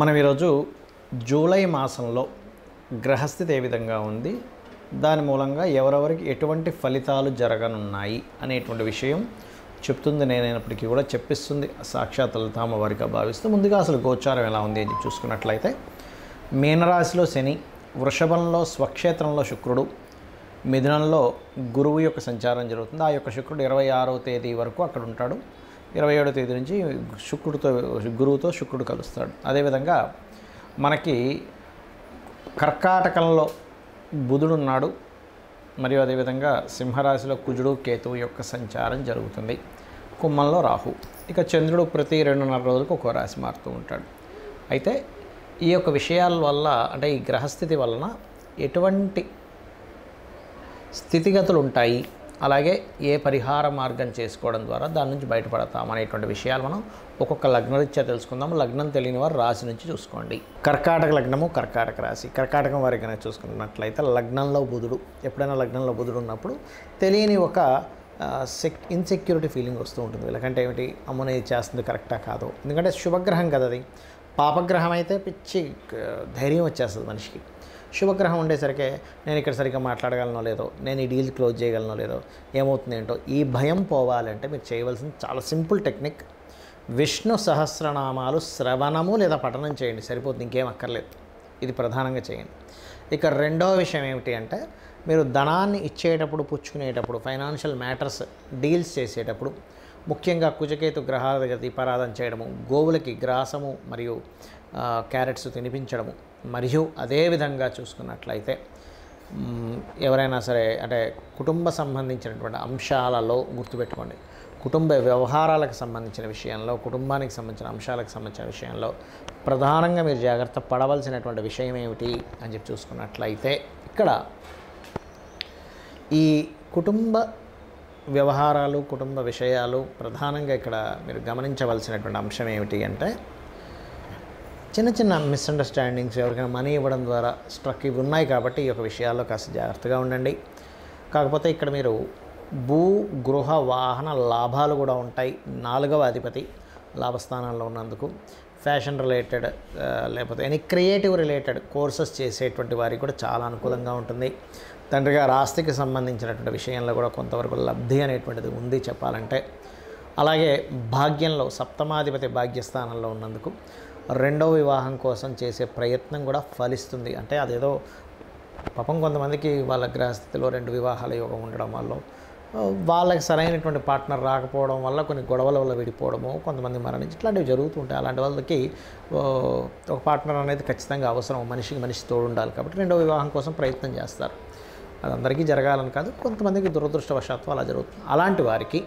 మనం ఈరోజు జూలై మాసంలో గ్రహస్థితి ఏ విధంగా ఉంది, దాని మూలంగా ఎవరెవరికి ఎటువంటి ఫలితాలు జరగనున్నాయి అనేటువంటి విషయం చెప్తుంది. నేనైనప్పటికీ కూడా చెప్పిస్తుంది సాక్షాత్ లలిత అమ్మవారిగా భావిస్తూ ముందుగా అసలు గోచారం ఎలా ఉంది అని చూసుకున్నట్లయితే మీనరాశిలో శని, వృషభంలో స్వక్షేత్రంలో శుక్రుడు, మిథునంలో గురువు యొక్క సంచారం జరుగుతుంది. ఆ యొక్క శుక్రుడు 26వ తేదీ వరకు అక్కడ ఉంటాడు. 27వ తేదీ నుంచి గురువుతో శుక్రుడు కలుస్తాడు. అదేవిధంగా మనకి కర్కాటకంలో బుధుడు ఉన్నాడు. మరియు అదేవిధంగా సింహరాశిలో కుజుడు కేతువు యొక్క సంచారం జరుగుతుంది. కుంభంలో రాహు. ఇక చంద్రుడు ప్రతి 2.5 రోజులకు ఒక్కో రాశి మారుతూ ఉంటాడు. అయితే ఈ యొక్క విషయాల వల్ల అంటే ఈ గ్రహస్థితి వలన ఎటువంటి స్థితిగతులు ఉంటాయి, అలాగే ఏ పరిహార మార్గం చేసుకోవడం ద్వారా దాని నుంచి బయటపడతాం అనేటువంటి విషయాలు మనం ఒక్కొక్క లగ్నరీత్యా తెలుసుకుందాం. లగ్నం తెలియని వారు రాశి నుంచి చూసుకోండి. కర్కాటక లగ్నము, కర్కాటక రాశి. కర్కాటకం వారికి కనుక చూసుకున్నట్లయితే లగ్నంలో బుధుడు, ఎప్పుడైనా లగ్నంలో బుధుడు ఉన్నప్పుడు తెలియని ఒక ఇన్సెక్యూరిటీ ఫీలింగ్ వస్తూ ఉంటుంది. వీళ్ళకంటే ఏమిటి, అమ్మని చేస్తుంది కరెక్టా కాదు, ఎందుకంటే శుభగ్రహం కదా అది. పాపగ్రహం అయితే పిచ్చి ధైర్యం వచ్చేస్తుంది మనిషికి. శుభగ్రహం ఉండేసరికి నేను ఇక్కడ సరిగ్గా మాట్లాడగలనో లేదో, నేను ఈ డీల్ క్లోజ్ చేయగలనో లేదో, ఏమవుతుంది ఏంటో, ఈ భయం పోవాలంటే మీరు చేయవలసిన చాలా సింపుల్ టెక్నిక్, విష్ణు సహస్రనామాలు శ్రవణము లేదా పఠనం చేయండి, సరిపోతుంది, ఇంకేం అక్కర్లేదు. ఇది ప్రధానంగా చేయండి. ఇక రెండవ విషయం ఏమిటి అంటే, మీరు ధనాన్ని ఇచ్చేటప్పుడు, పుచ్చుకునేటప్పుడు, ఫైనాన్షియల్ మ్యాటర్స్ డీల్స్ చేసేటప్పుడు, ముఖ్యంగా కుజకేతు గ్రహాల దగ్గర దీపారాధన చేయడము, గోవులకి గ్రాసము మరియు క్యారెట్స్ తినిపించడము, మరియు అదేవిధంగా చూసుకున్నట్లయితే ఎవరైనా సరే అంటే కుటుంబ సంబంధించినటువంటి అంశాలలో గుర్తుపెట్టుకోండి, కుటుంబ వ్యవహారాలకు సంబంధించిన విషయంలో, కుటుంబానికి సంబంధించిన అంశాలకు సంబంధించిన విషయంలో ప్రధానంగా మీరు జాగ్రత్త పడవలసినటువంటి విషయం ఏమిటి అని చెప్పి చూసుకున్నట్లయితే ఇక్కడ ఈ కుటుంబ వ్యవహారాలు, కుటుంబ విషయాలు ప్రధానంగా ఇక్కడ మీరు గమనించవలసినటువంటి అంశం ఏమిటి అంటే, చిన్న చిన్న మిస్అండర్స్టాండింగ్స్, ఎవరికైనా మనీ ఇవ్వడం ద్వారా స్ట్రక్ ఇవి ఉన్నాయి కాబట్టి ఈ యొక్క విషయాల్లో కాస్త జాగ్రత్తగా ఉండండి. కాకపోతే ఇక్కడ మీరు భూ గృహ వాహన లాభాలు కూడా ఉంటాయి. 4వ అధిపతి లాభస్థానాల్లో ఉన్నందుకు ఫ్యాషన్ రిలేటెడ్ లేకపోతే ఎనీ క్రియేటివ్ రిలేటెడ్ కోర్సెస్ చేసేటువంటి వారికి కూడా చాలా అనుకూలంగా ఉంటుంది. తండ్రి గారి ఆస్తికి సంబంధించినటువంటి విషయంలో కూడా కొంతవరకు లబ్ధి అనేటువంటిది ఉంది చెప్పాలంటే. అలాగే భాగ్యంలో సప్తమాధిపతి భాగ్యస్థానంలో ఉన్నందుకు రెండవ వివాహం కోసం చేసే ప్రయత్నం కూడా ఫలిస్తుంది. అంటే అదేదో పాపం కొంతమందికి వాళ్ళ గ్రహస్థితిలో 2 వివాహాల యోగం ఉండడం వల్ల వాళ్ళకి సరైనటువంటి పార్ట్నర్ రాకపోవడం వల్ల కొన్ని గొడవల వల్ల విడిపోవడము, కొంతమంది మరణించి ఇట్లాంటివి జరుగుతూ ఉంటాయి. అలాంటి వాళ్ళకి ఒక పార్ట్నర్ అనేది ఖచ్చితంగా అవసరం, మనిషికి మనిషి తోడు ఉండాలి. కాబట్టి రెండవ వివాహం కోసం ప్రయత్నం చేస్తారు. అది అందరికీ జరగాలని కాదు, కొంతమందికి దురదృష్టవశాత్తు అలా జరుగుతుంది. అలాంటి వారికి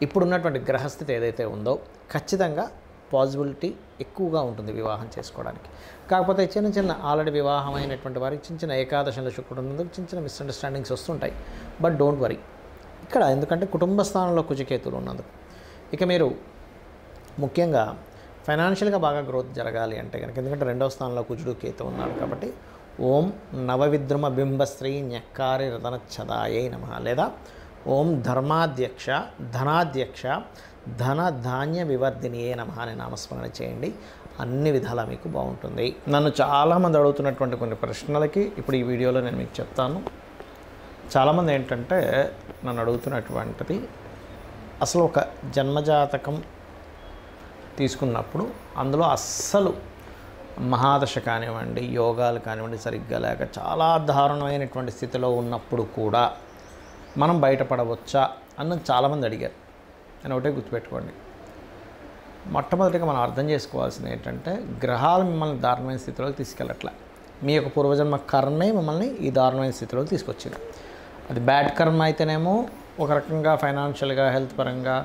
ఇప్పుడున్నటువంటి గ్రహస్థితి ఏదైతే ఉందో ఖచ్చితంగా పాసిబిలిటీ ఎక్కువగా ఉంటుంది వివాహం చేసుకోవడానికి. కాకపోతే చిన్న చిన్న ఆల్రెడీ వివాహం అయినటువంటి వారికి చిన్న చిన్న ఏకాదశంలో శుక్రుడు ఉన్నందుకు చిన్న చిన్న మిస్అండర్స్టాండింగ్స్ వస్తుంటాయి. బట్ డోంట్ వరీ ఇక్కడ, ఎందుకంటే కుటుంబ స్థానంలో కుజకేతులు ఉన్నందుకు. ఇక మీరు ముఖ్యంగా ఫైనాన్షియల్గా బాగా గ్రోత్ జరగాలి అంటే కనుక, ఎందుకంటే 2వ స్థానంలో కుజుడు కేతు ఉన్నాడు కాబట్టి ఓం నవవిద్రుమ బింబశ్రీ న్యక్కారి రతనచ్చదాయై నమః లేదా ఓం ధర్మాధ్యక్ష ధనాధ్యక్ష ధన ధాన్య వివర్ధినియే నమః అనే నామస్మరణ చేయండి. అన్ని విధాలా మీకు బాగుంటుంది. నన్ను చాలామంది అడుగుతున్నటువంటి కొన్ని ప్రశ్నలకి ఇప్పుడు ఈ వీడియోలో నేను మీకు చెప్తాను. చాలామంది ఏంటంటే నన్ను అడుగుతున్నటువంటిది, అసలు ఒక జన్మజాతకం తీసుకున్నప్పుడు అందులో అస్సలు మహాదశ కానివ్వండి, యోగాలు కానివ్వండి సరిగ్గా లేక చాలా దారుణమైనటువంటి స్థితిలో ఉన్నప్పుడు కూడా మనం బయటపడవచ్చా అన్నది చాలామంది అడిగారు. నేను ఒకటే గుర్తుపెట్టుకోండి, మొట్టమొదటిగా మనం అర్థం చేసుకోవాల్సింది ఏంటంటే, గ్రహాలు మిమ్మల్ని దారుణమైన స్థితిలోకి తీసుకెళ్ళట్లే. మీ యొక్క పూర్వజన్మ కర్మే మిమ్మల్ని ఈ దారుణమైన స్థితిలోకి తీసుకొచ్చింది. అది బ్యాడ్ కర్మ అయితేనేమో ఒక రకంగా ఫైనాన్షియల్గా, హెల్త్ పరంగా,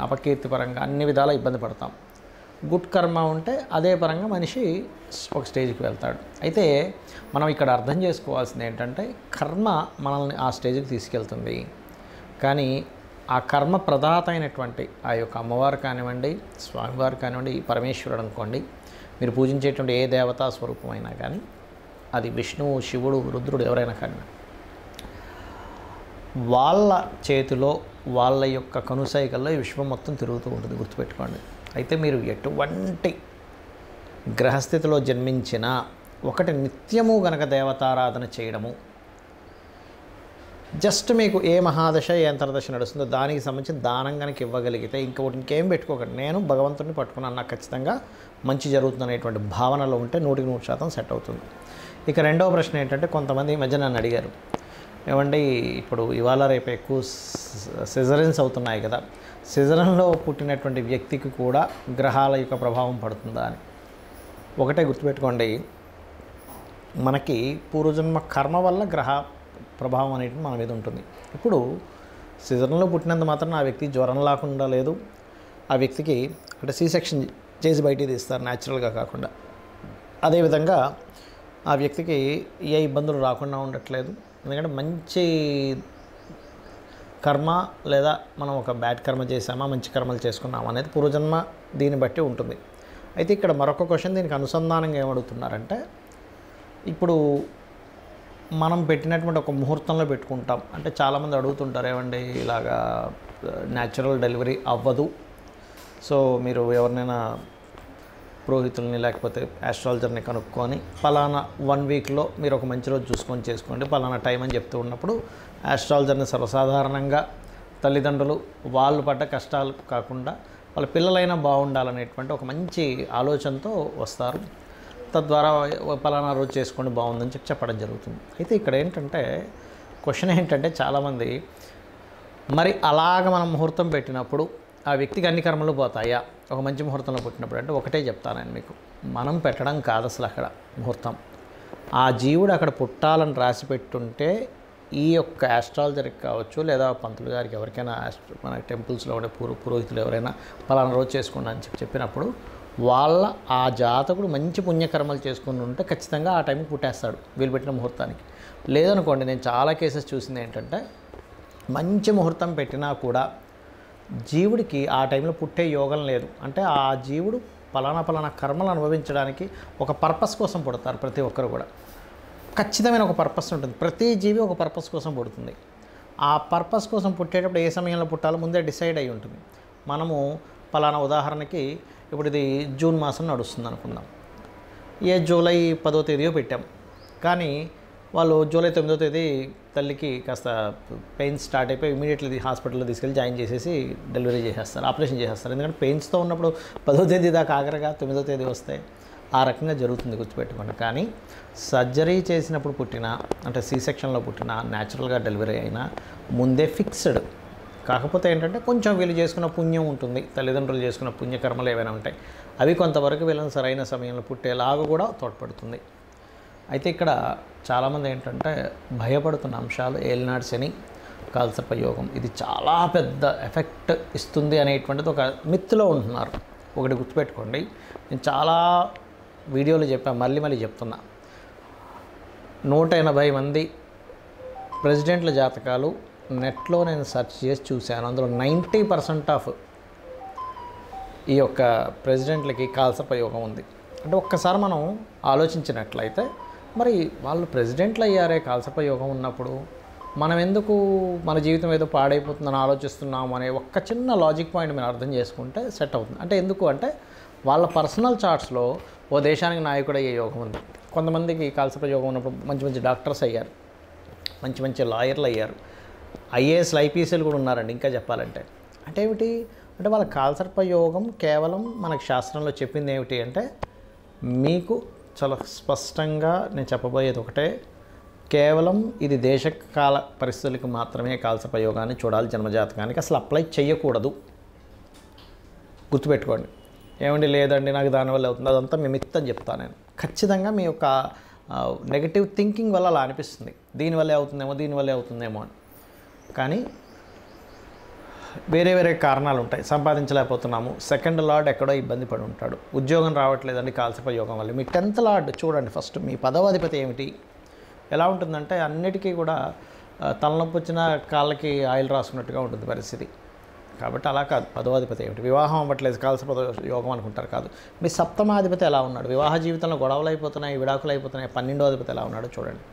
అపకీర్తి పరంగా అన్ని విధాలా ఇబ్బంది పడతాం. గుడ్ కర్మ ఉంటే అదే పరంగా మనిషి ఒక స్టేజ్కి వెళ్తాడు. అయితే మనం ఇక్కడ అర్థం చేసుకోవాల్సింది ఏంటంటే, కర్మ మనల్ని ఆ స్టేజ్కి తీసుకెళ్తుంది. కానీ ఆ కర్మ ప్రదాత అయినటువంటి ఆ యొక్క అమ్మవారు కానివ్వండి, స్వామివారు కానివ్వండి, పరమేశ్వరుడు అనుకోండి, మీరు పూజించేటువంటి ఏ దేవతా స్వరూపమైనా కానీ, అది విష్ణువు, శివుడు, రుద్రుడు ఎవరైనా కానీ, వాళ్ళ చేతిలో వాళ్ళ యొక్క కనుసైకల్లో ఈ విశ్వం మొత్తం తిరుగుతూ ఉంటుంది, గుర్తుపెట్టుకోండి. అయితే మీరు ఎటువంటి గ్రహస్థితిలో జన్మించిన ఒకటి నిత్యము గనక దేవతారాధన చేయడము, జస్ట్ మీకు ఏ మహాదశ ఏ అంతర్దశ నడుస్తుందో దానికి సంబంధించిన దానం కనుక ఇవ్వగలిగితే ఇంకొకటి ఇంకేం పెట్టుకోకండి, నేను భగవంతుడిని పట్టుకున్నాను, నాకు ఖచ్చితంగా మంచి జరుగుతుంది అనేటువంటి భావనలో ఉంటే 100% సెట్ అవుతుంది. ఇక రెండవ ప్రశ్న ఏంటంటే, కొంతమంది ఈ మధ్య నన్ను అడిగారు, ఏమండి ఇప్పుడు ఇవాళ రేపు ఎక్కువ సిజరన్స్ అవుతున్నాయి కదా, సిజరన్లో పుట్టినటువంటి వ్యక్తికి కూడా గ్రహాల యొక్క ప్రభావం పడుతుందా అని. ఒకటే గుర్తుపెట్టుకోండి, మనకి పూర్వజన్మ కర్మ వల్ల గ్రహ ప్రభావం అనేది మన మీద ఉంటుంది. ఇప్పుడు సిజరన్లో పుట్టినంత మాత్రం ఆ వ్యక్తి జ్వరం లేకుండా లేదు, ఆ వ్యక్తికి అంటే సి సెక్షన్ చేసి బయటికి తీస్తారు న్యాచురల్గా కాకుండా, అదేవిధంగా ఆ వ్యక్తికి ఏ ఇబ్బందులు రాకుండా ఉండట్లేదు. ఎందుకంటే మంచి కర్మ లేదా మనం ఒక బ్యాడ్ కర్మ చేసామా మంచి కర్మలు చేసుకున్నామా అనేది పూర్వజన్మ దీన్ని బట్టి ఉంటుంది. అయితే ఇక్కడ మరొక క్వశ్చన్ దీనికి అనుసంధానంగా ఏమడుగుతున్నారంటే, ఇప్పుడు మనం పెట్టినటువంటి ఒక ముహూర్తంలో పెట్టుకుంటాం అంటే చాలామంది అడుగుతుంటారు, ఏమండి ఇలాగా న్యాచురల్ డెలివరీ అవ్వదు, సో మీరు ఎవరినైనా పురోహితుల్ని లేకపోతే ఆస్ట్రాలజర్ని కనుక్కొని పలానా 1 వీక్లో మీరు ఒక మంచి రోజు చూసుకొని చేసుకోండి పలానా టైం అని చెప్తూ ఉన్నప్పుడు, ఆస్ట్రాలజర్ని సర్వసాధారణంగా తల్లిదండ్రులు వాళ్ళు పడ్డ కష్టాలు కాకుండా వాళ్ళ పిల్లలైనా బాగుండాలనేటువంటి ఒక మంచి ఆలోచనతో వస్తారు. తద్వారా పలానా రోజు చేసుకోండి బాగుందని చెప్పడం జరుగుతుంది. అయితే ఇక్కడ ఏంటంటే క్వశ్చన్ ఏంటంటే, చాలామంది మరి అలాగ మనం ముహూర్తం పెట్టినప్పుడు ఆ వ్యక్తికి అన్ని కర్మలు పోతాయా ఒక మంచి ముహూర్తంలో పుట్టినప్పుడు అంటే, ఒకటే చెప్తాను నేను మీకు, మనం పెట్టడం కాదు అసలు అక్కడ ముహూర్తం, ఆ జీవుడు అక్కడ పుట్టాలని రాసి పెట్టుంటే ఈ యొక్క ఆస్ట్రాలజర్కి కావచ్చు లేదా పంతులు గారికి ఎవరికైనా మన టెంపుల్స్లో ఉండే పురోహితులు ఎవరైనా పలానా రోజు చేసుకోండి అని చెప్పినప్పుడు వాళ్ళ ఆ జాతకుడు మంచి పుణ్యకర్మలు చేసుకుని ఉంటే ఖచ్చితంగా ఆ టైంకి పుట్టేస్తాడు వీళ్ళు పెట్టిన ముహూర్తానికి. లేదనుకోండి, నేను చాలా కేసెస్ చూసింది ఏంటంటే, మంచి ముహూర్తం పెట్టినా కూడా జీవుడికి ఆ టైంలో పుట్టే యోగం లేదు. అంటే ఆ జీవుడు పలానా కర్మలు అనుభవించడానికి ఒక పర్పస్ కోసం పుడతారు. ప్రతి ఒక్కరు కూడా ఖచ్చితమైన ఒక పర్పస్ ఉంటుంది, ప్రతి జీవి ఒక పర్పస్ కోసం పుడుతుంది. ఆ పర్పస్ కోసం పుట్టేటప్పుడు ఏ సమయంలో పుట్టాలో ముందే డిసైడ్ అయి ఉంటుంది. మనము పలానా ఉదాహరణకి ఇప్పుడు ఇది జూన్ మాసం నడుస్తుంది అనుకుందాం, జూలై 10వ తేదీయో పెట్టాం, కానీ వాళ్ళు జూలై 9వ తేదీ తల్లికి కాస్త పెయిన్స్ స్టార్ట్ అయిపోయి ఇమీడియట్లీ హాస్పిటల్లో తీసుకెళ్ళి జాయిన్ చేసేసి డెలివరీ చేసేస్తారు, ఆపరేషన్ చేసేస్తారు. ఎందుకంటే పెయిన్స్తో ఉన్నప్పుడు 10వ తేదీ దాకా ఆఖరిగా 9వ తేదీ వస్తాయి, ఆ రకంగా జరుగుతుంది గుర్తుపెట్టుకోండి. కానీ సర్జరీ చేసినప్పుడు పుట్టిన అంటే సి సెక్షన్లో పుట్టిన న్యాచురల్గా డెలివరీ అయినా ముందే ఫిక్స్డ్. కాకపోతే ఏంటంటే కొంచెం వీళ్ళు చేసుకున్న పుణ్యం ఉంటుంది, తల్లిదండ్రులు చేసుకున్న పుణ్యకర్మలు ఏవైనా ఉంటాయి, అవి కొంతవరకు వీళ్ళని సరైన సమయంలో పుట్టేలాగా కూడా తోడ్పడుతుంది. అయితే ఇక్కడ చాలామంది ఏంటంటే భయపడుతున్న అంశాలు ఏలినాటి శని, కాలసర్ప యోగం, ఇది చాలా పెద్ద ఎఫెక్ట్ ఇస్తుంది అనేటువంటిది ఒక మిత్తులో ఉంటున్నారు. ఒకటి గుర్తుపెట్టుకోండి, నేను చాలా వీడియోలు చెప్పాను, మళ్ళీ చెప్తున్నా, 180 మంది ప్రెసిడెంట్ల జాతకాలు నెట్లో నేను సెర్చ్ చేసి చూశాను. అందులో 90% ఆఫ్ ఈ యొక్క ప్రెసిడెంట్లకి కాలసర్ప యోగం ఉంది. అంటే ఒక్కసారి మనం ఆలోచించినట్లయితే, మరి వాళ్ళు ప్రెసిడెంట్లు అయ్యారే కాలసర్ప యోగం ఉన్నప్పుడు మనం ఎందుకు మన జీవితం ఏదో పాడైపోతుందని ఆలోచిస్తున్నాము అనే ఒక్క చిన్న లాజిక్ పాయింట్ మీరు అర్థం చేసుకుంటే సెట్ అవుతుంది. అంటే ఎందుకు అంటే వాళ్ళ పర్సనల్ చార్ట్స్లో ఓ దేశానికి నాయకుడు అయ్యే యోగం ఉంది. కొంతమందికి కాలసర్ప యోగం ఉన్నప్పుడు మంచి డాక్టర్స్ అయ్యారు, మంచి లాయర్లు అయ్యారు, ఐఏఎస్లు ఐపీఎస్లు కూడా ఉన్నారండి. ఇంకా చెప్పాలంటే అంటే ఏమిటి అంటే వాళ్ళ కాలసర్ప యోగం కేవలం మనకు శాస్త్రంలో చెప్పింది ఏమిటి అంటే, మీకు చాలా స్పష్టంగా నేను చెప్పబోయేది ఒకటే, కేవలం ఇది దేశకాల పరిస్థితులకు మాత్రమే కాలసర్ప యోగాన్ని చూడాలి, జన్మజాతకానికి అసలు అప్లై చేయకూడదు. గుర్తుపెట్టుకోండి. ఏమండి లేదండి నాకు దానివల్ల అవుతుంది, అదంతా మీ మిత్ అని చెప్తాను నేను. ఖచ్చితంగా మీ యొక్క నెగటివ్ థింకింగ్ వల్ల అలా అనిపిస్తుంది, దీనివల్లే అవుతుందేమో అని. కానీ వేరే కారణాలు ఉంటాయి. సంపాదించలేకపోతున్నాము, సెకండ్ లార్డ్ ఎక్కడో ఇబ్బంది పడి ఉంటాడు, ఉద్యోగం రావట్లేదండి కాలసర్ప యోగం వల్ల. మీ 10th లార్డ్ చూడండి ఫస్ట్, మీ 10వ అధిపతి ఏమిటి, ఎలా ఉంటుందంటే అన్నిటికీ కూడా తలనొప్పి వచ్చిన కాళ్ళకి ఆయిల్ రాసుకున్నట్టుగా ఉంటుంది పరిస్థితి. కాబట్టి అలా కాదు. 10వ అధిపతి ఏమిటి, వివాహం అవ్వట్లేదు కాలసర్ప యోగం అనుకుంటారు, కాదు. మీ 7వ అధిపతి ఎలా ఉన్నాడు, వివాహ జీవితంలో గొడవలు అయిపోతున్నాయి, విడాకులు అయిపోతున్నాయి, 12వ అధిపతి ఎలా ఉన్నాడో చూడండి.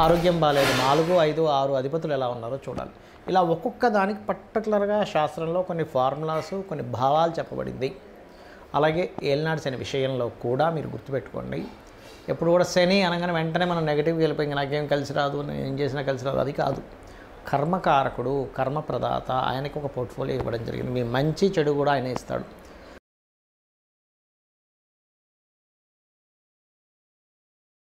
ఆరోగ్యం బాగాలేదు, 4, 5, 6 అధిపతులు ఎలా ఉన్నారో చూడాలి. ఇలా ఒక్కొక్క దానికి పర్టికులర్గా శాస్త్రంలో కొన్ని ఫార్ములాస్, కొన్ని భావాలు చెప్పబడింది. అలాగే ఏలినాడు శని విషయంలో కూడా మీరు గుర్తుపెట్టుకోండి, ఎప్పుడు కూడా శని అనగానే వెంటనే మనం నెగిటివ్గా వెళ్ళిపోయి నాకేం కలిసి రాదు, నేను ఏం చేసినా కలిసి రాదు, అది కాదు. కర్మకారకుడు, కర్మప్రదాత, ఆయనకి ఒక పోర్ట్ఫోలియో ఇవ్వడం జరిగింది. మీ మంచి చెడు కూడా ఆయన ఇస్తాడు.